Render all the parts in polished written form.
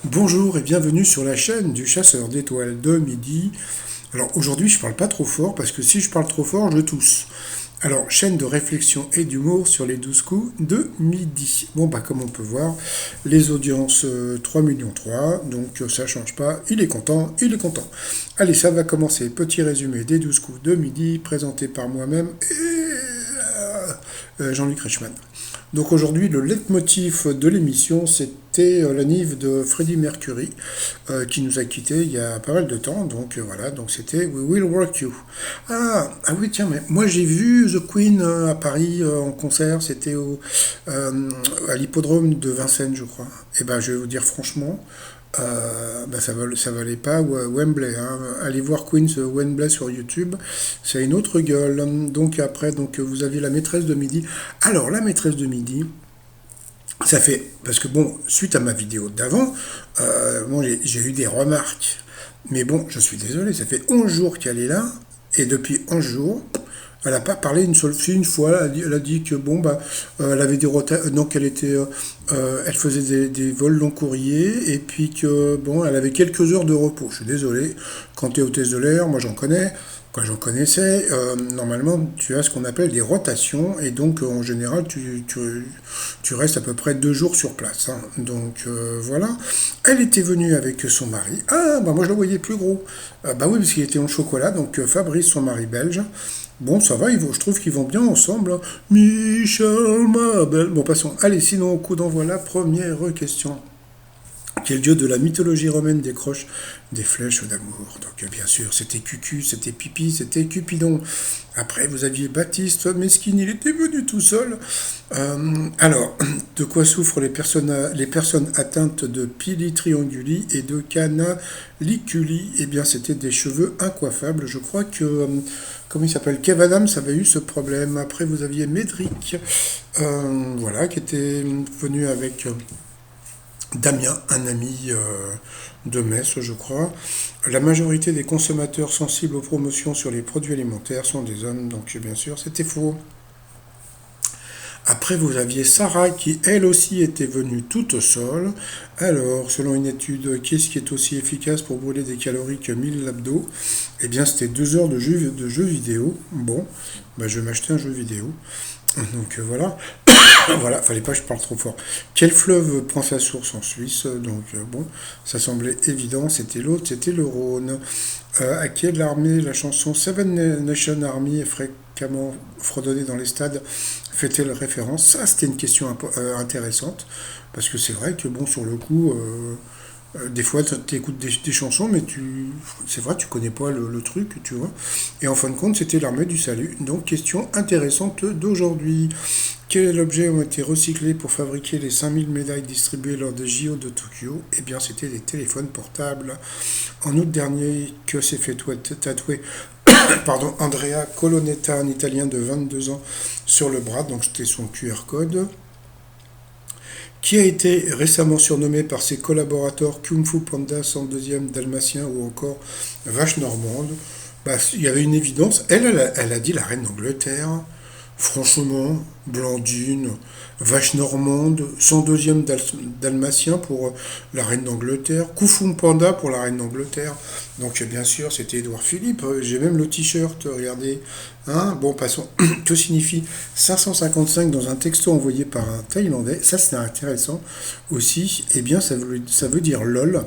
Bonjour et bienvenue sur la chaîne du chasseur d'étoiles de midi. Alors aujourd'hui je parle pas trop fort parce que si je parle trop fort je tousse. Alors chaîne de réflexion et d'humour sur les 12 coups de midi. Bon bah comme on peut voir, les audiences 3 millions 3, donc ça change pas, il est content, il est content. Allez ça va commencer, petit résumé des 12 coups de midi présenté par moi-même et Jean-Luc Reichmann. Donc aujourd'hui, le leitmotiv de l'émission, c'était la Nive de Freddie Mercury, qui nous a quittés il y a pas mal de temps. Donc voilà, donc c'était We Will Rock You. Ah oui, tiens, mais moi j'ai vu The Queen à Paris en concert, c'était à l'hippodrome de Vincennes, je crois. Et ben je vais vous dire franchement, bah, ça valait pas Wembley, hein. Allez voir Queen's Wembley sur YouTube, c'est une autre gueule. Donc après, donc vous aviez la maîtresse de midi. Alors la maîtresse de midi, ça fait parce que bon, suite à ma vidéo d'avant, bon, j'ai eu des remarques. Mais bon, je suis désolé, ça fait 11 jours qu'elle est là, et depuis 11 jours, elle n'a pas parlé une seule fois. Elle a dit que bon bah elle avait des donc elle était elle faisait des vols long courriers et puis que bon elle avait quelques heures de repos. Je suis désolé, quand tu es hôtesse de l'air, moi j'en connais. Quand j'en connaissais, normalement tu as ce qu'on appelle des rotations et donc en général tu restes à peu près 2 jours sur place, hein. Donc voilà. Elle était venue avec son mari. Ah bah moi je le voyais plus gros. Bah oui parce qu'il était en chocolat, donc Fabrice son mari belge. Bon, ça va, je trouve qu'ils vont bien ensemble, hein. Michel, ma belle. Bon, passons. Allez, sinon, au coup d'envoi, la première question. Quel dieu de la mythologie romaine décroche des flèches d'amour? Donc, bien sûr, c'était Cucu, c'était Pipi, c'était Cupidon. Après, vous aviez Baptiste, mesquine, il était venu tout seul. Alors, de quoi souffrent les personnes atteintes de pili trianguli et de canaliculi? Eh bien, c'était des cheveux incoiffables. Je crois que, comment il s'appelle, Kev Adams avait eu ce problème. Après, vous aviez Médric, voilà, qui était venu avec Damien, un ami de Metz, je crois. La majorité des consommateurs sensibles aux promotions sur les produits alimentaires sont des hommes, donc bien sûr, c'était faux. Après, vous aviez Sarah qui, elle aussi, était venue toute seule. Alors, selon une étude, qu'est-ce qui est aussi efficace pour brûler des calories que 1000 l'abdos? Eh bien, c'était 2 heures de jeu vidéo. Bon, bah, je vais m'acheter un jeu vidéo. Donc voilà. Voilà, fallait pas que je parle trop fort. Quel fleuve prend sa source en Suisse? Donc bon, ça semblait évident, c'était l'autre, c'était le Rhône. À quelle armée la chanson Seven Nation Army est fréquemment fredonnée dans les stades fait-elle référence? Ça, c'était une question intéressante, parce que c'est vrai que bon, sur le coup, des fois, tu écoutes des chansons, mais c'est vrai, tu connais pas le truc, tu vois. Et en fin de compte, c'était l'armée du salut. Donc, question intéressante d'aujourd'hui. Quels objets ont été recyclés pour fabriquer les 5000 médailles distribuées lors des JO de Tokyo? Eh bien, c'était des téléphones portables. En août dernier, que s'est fait tatouer pardon, Andrea Colonnetta, un Italien de 22 ans, sur le bras, donc c'était son QR code, qui a été récemment surnommé par ses collaborateurs Kung Fu Panda 102e Dalmatien ou encore Vache Normande. Bah, il y avait une évidence. Elle a dit la reine d'Angleterre. Franchement, Blandine, Vache Normande, 102e Dalmatien pour la reine d'Angleterre, Koufoum Panda pour la reine d'Angleterre. Donc bien sûr, c'était Édouard Philippe. J'ai même le t-shirt, regardez. Hein, bon, passons. Que signifie 555 dans un texto envoyé par un Thaïlandais? Ça, c'est intéressant aussi. Eh bien, ça veut dire LOL.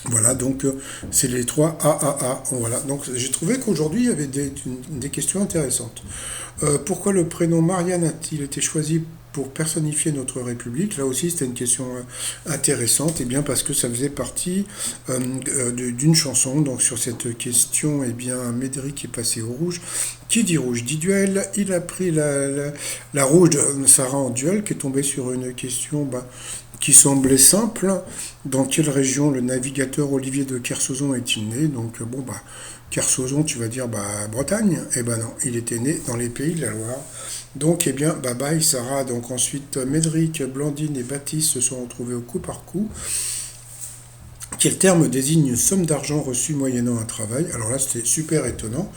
Voilà, donc c'est les trois AAA. Voilà, donc j'ai trouvé qu'aujourd'hui il y avait des questions intéressantes. Pourquoi le prénom Marianne a-t-il été choisi pour personnifier notre République? Là aussi, c'était une question intéressante, et bien parce que ça faisait partie d'une chanson. Donc sur cette question, eh bien Médéric est passé au rouge. Qui dit rouge dit duel. Il a pris la rouge de Sarah en duel, qui est tombée sur une question bah, qui semblait simple. Dans quelle région le navigateur Olivier de Kersauzon est-il né? Donc bon bah Kersauzon, tu vas dire bah Bretagne. Eh ben non, il était né dans les Pays de la Loire. Donc eh bien bye bye Sarah. Donc ensuite Médric, Blandine et Baptiste se sont retrouvés au coup par coup. Quel terme désigne une somme d'argent reçue moyennant un travail? Alors là c'était super étonnant.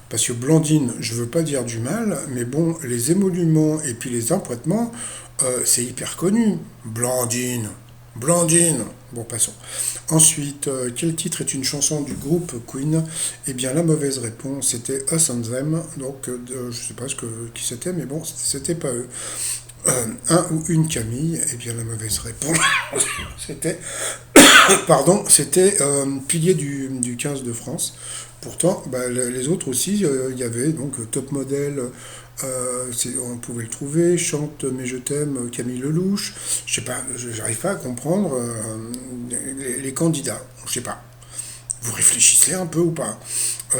Parce que Blandine, je veux pas dire du mal, mais bon, les émoluments et puis les empruntements, c'est hyper connu. Blandine. Blondine. Bon, passons. Ensuite, quel titre est une chanson du groupe Queen? Eh bien, la mauvaise réponse, c'était Us and Them. Donc, je sais pas qui c'était, mais bon, c'était pas eux. Un ou une Camille. Eh bien, la mauvaise réponse, c'était, pardon, c'était pilier du 15 de France. Pourtant, bah, les autres aussi, il y avait donc Top Model, on pouvait le trouver, Chante Mais je t'aime, Camille Lelouch. Je sais pas, j'arrive pas à comprendre les candidats. Je sais pas. Vous réfléchissez un peu ou pas?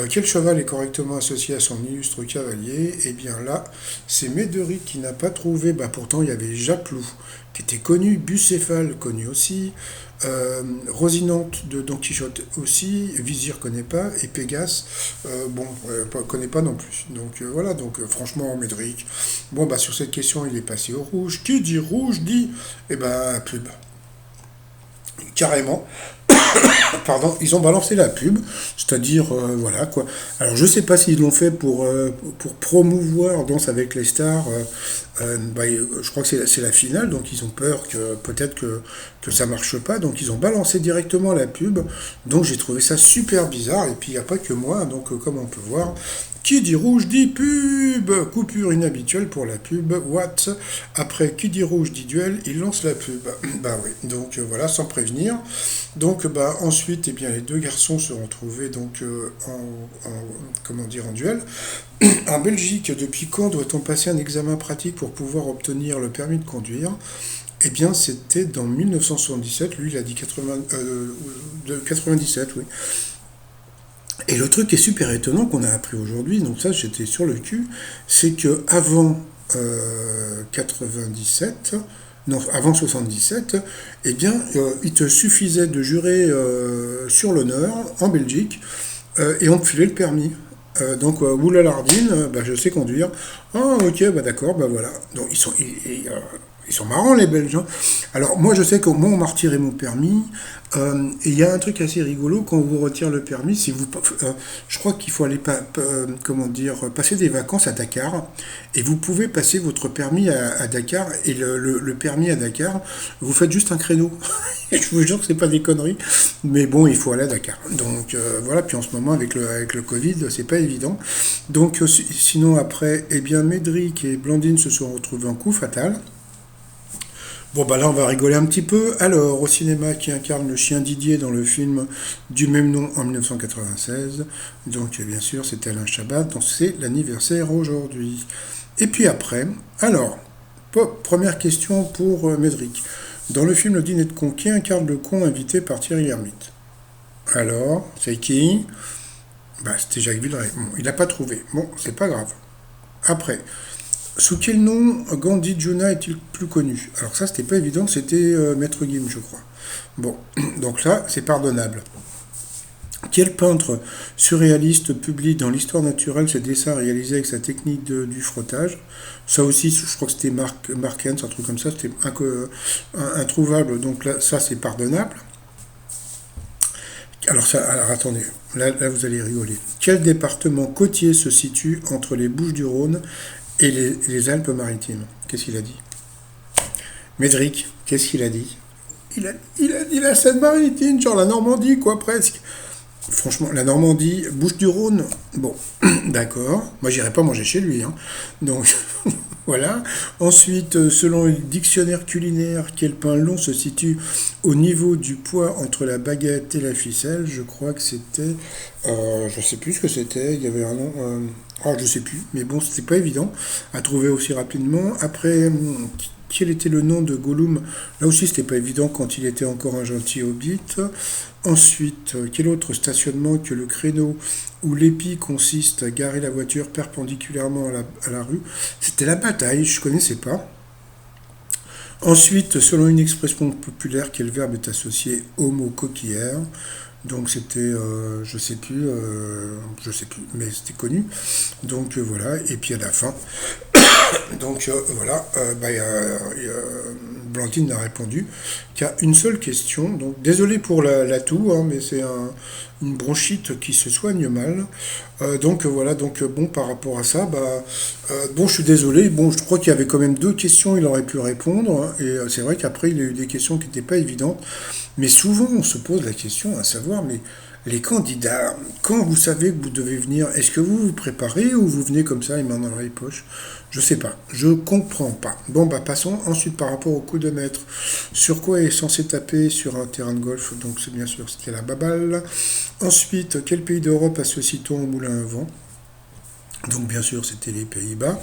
Quel cheval est correctement associé à son illustre cavalier? Eh bien là, c'est Médéric qui n'a pas trouvé. Bah pourtant, il y avait Japlou, qui était connu, Bucéphale, connu aussi, Rosinante de Don Quichotte aussi, Vizir connaît pas, et Pégase, connaît pas non plus. Donc voilà, donc franchement, Médéric. Bon, bah sur cette question, il est passé au rouge. Qui dit rouge dit, eh ben, pub. Carrément. Pardon, ils ont balancé la pub, c'est-à-dire, voilà quoi. Alors je sais pas s'ils l'ont fait pour promouvoir Danse avec les stars, je crois que c'est la finale, donc ils ont peur que peut-être que ça marche pas, donc ils ont balancé directement la pub, donc j'ai trouvé ça super bizarre, et puis il n'y a pas que moi, donc comme on peut voir, qui dit rouge dit pub, coupure inhabituelle pour la pub, what? Après qui dit rouge dit duel, il lance la pub. Bah oui, donc voilà, sans prévenir. Donc bah ensuite, eh bien les deux garçons se sont trouvés donc comment dire en duel. En Belgique, depuis quand doit-on passer un examen pratique pour pouvoir obtenir le permis de conduire? Eh bien, c'était dans 1977. Lui, il a dit 97, oui. Et le truc qui est super étonnant qu'on a appris aujourd'hui, donc ça j'étais sur le cul, c'est que avant 97, non, avant 77, eh bien, il te suffisait de jurer sur l'honneur en Belgique et on te filait le permis. Donc, oulalardine, bah, je sais conduire. Ah, ok, bah d'accord, bah voilà. Donc, ils sont marrants, les Belges, hein. Alors, moi, je sais que moi, on m'a retiré mon permis. Et il y a un truc assez rigolo, quand on vous retire le permis, si vous, je crois qu'il faut aller, comment dire, passer des vacances à Dakar. Et vous pouvez passer votre permis à Dakar. Et le permis à Dakar, vous faites juste un créneau. Et je vous jure que c'est pas des conneries. Mais bon, il faut aller à Dakar. Donc voilà, puis en ce moment, avec le Covid, c'est pas évident. Donc sinon, après, eh bien, Médric et Blandine se sont retrouvés en coup fatal. Bon, bah là, on va rigoler un petit peu. Alors, au cinéma, qui incarne le chien Didier dans le film du même nom en 1996. Donc, bien sûr, c'est Alain Chabat, donc c'est l'anniversaire aujourd'hui. Et puis après, alors, première question pour Médric. Dans le film Le Dîner de con, qui incarne le con invité par Thierry Lhermitte? Alors, c'est qui? Bah, c'était Jacques Villeray. Bon, il n'a pas trouvé. Bon, c'est pas grave. Après, sous quel nom Gandhi Juna est-il plus connu? Alors ça, c'était pas évident, c'était Maître Gims, je crois. Bon, donc là, c'est pardonnable. Quel peintre surréaliste publie dans l'histoire naturelle ses dessins réalisés avec sa technique du frottage? Ça aussi, je crois que c'était Mark Hens, un truc comme ça, c'était introuvable, donc là, ça c'est pardonnable. Alors attendez, là vous allez rigoler. Quel département côtier se situe entre les Bouches-du-Rhône et les Alpes-Maritimes? Qu'est-ce qu'il a dit? Médric, qu'est-ce qu'il a dit? Il a dit la Seine-Maritime, genre la Normandie, quoi, presque. Franchement, la Normandie, Bouches-du-Rhône, bon, d'accord. Moi, j'irai pas manger chez lui, hein. Donc, voilà. Ensuite, selon le dictionnaire culinaire, quel pain long se situe au niveau du poids entre la baguette et la ficelle? Je crois que c'était. Je sais plus ce que c'était. Il y avait un nom. Je sais plus. Mais bon, c'était pas évident à trouver aussi rapidement. Après, quel était le nom de Gollum? Là aussi, c'était pas évident quand il était encore un gentil hobbit. Ensuite, quel autre stationnement que le créneau où l'épi consiste à garer la voiture perpendiculairement à la rue? C'était la bataille, je ne connaissais pas. Ensuite, selon une expression populaire, quel verbe est associé au mot coquillère? Donc c'était, je sais plus, mais c'était connu. Donc voilà, et puis à la fin, donc voilà, Blandine a répondu qu'il y a une seule question. Donc désolé pour la toux, hein, mais c'est une bronchite qui se soigne mal. Donc voilà, donc bon, par rapport à ça, bon, je suis désolé. Bon, je crois qu'il y avait quand même deux questions, il aurait pu répondre, hein, et c'est vrai qu'après, il y a eu des questions qui n'étaient pas évidentes. Mais souvent, on se pose la question à savoir, mais les candidats, quand vous savez que vous devez venir, est-ce que vous vous préparez ou vous venez comme ça, les mains dans les poches? Je sais pas, je comprends pas. Bon, passons ensuite par rapport au coup de maître. Sur quoi est censé taper sur un terrain de golf? Donc, c'est bien sûr, c'était la baballe. Ensuite, quel pays d'Europe associe-t-on au moulin à vent? Donc, bien sûr, c'était les Pays-Bas.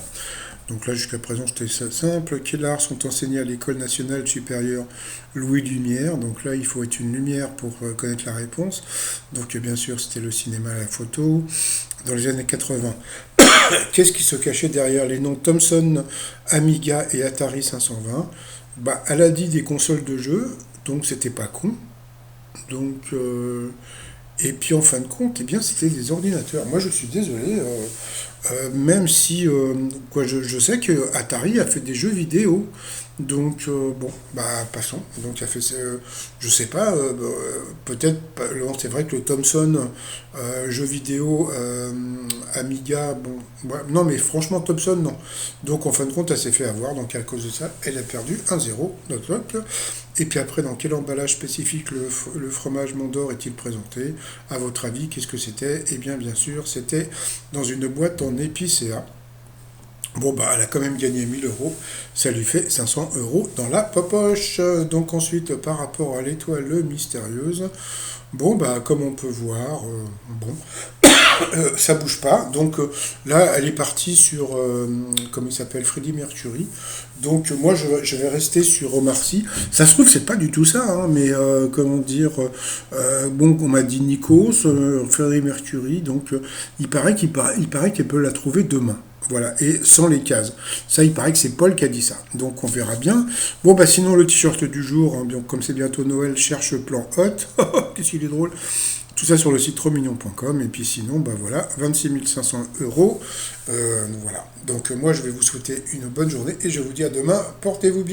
Donc là, jusqu'à présent, c'était simple. Quels arts sont enseignés à l'École nationale supérieure Louis Lumière? Donc là, il faut être une lumière pour connaître la réponse. Donc bien sûr, c'était le cinéma et la photo. Dans les années 80, qu'est-ce qui se cachait derrière les noms Thomson, Amiga et Atari 520? Elle a dit des consoles de jeux, donc c'était pas con. Donc, et puis en fin de compte, eh bien, c'était des ordinateurs. Moi, je suis désolé, même si quoi, je sais que Atari a fait des jeux vidéo. Donc bon, passons. Donc il a fait, je sais pas, peut-être, c'est vrai que le Thomson jeu vidéo Amiga, bon, ouais, non mais franchement Thomson non. Donc en fin de compte, elle s'est fait avoir. Donc à cause de ça, elle a perdu 1-0. Et puis après, dans quel emballage spécifique le fromage Mont d'Or est-il présenté? À votre avis, qu'est-ce que c'était? Eh bien sûr, c'était dans une boîte en épicéa. Bon, elle a quand même gagné 1000 euros. Ça lui fait 500 € dans la poche. Donc ensuite, par rapport à l'étoile mystérieuse, bon, comme on peut voir, bon, ça bouge pas. Donc là, elle est partie sur, comment il s'appelle, Freddie Mercury. Donc moi, je vais rester sur Omar Sy. Ça se trouve, c'est pas du tout ça, hein, mais comment dire, bon, on m'a dit Nikos, Freddie Mercury. Donc il paraît qu'elle peut la trouver demain. Voilà, et sans les cases. Ça, il paraît que c'est Paul qui a dit ça. Donc on verra bien. Bon, sinon, le t-shirt du jour, hein, donc, comme c'est bientôt Noël, cherche plan hot. Qu'est-ce qu'il est drôle. Tout ça sur le site trosmignon.com. Et puis sinon, voilà, 26 500 €. Voilà. Donc moi, je vais vous souhaiter une bonne journée et je vous dis à demain. Portez-vous bien.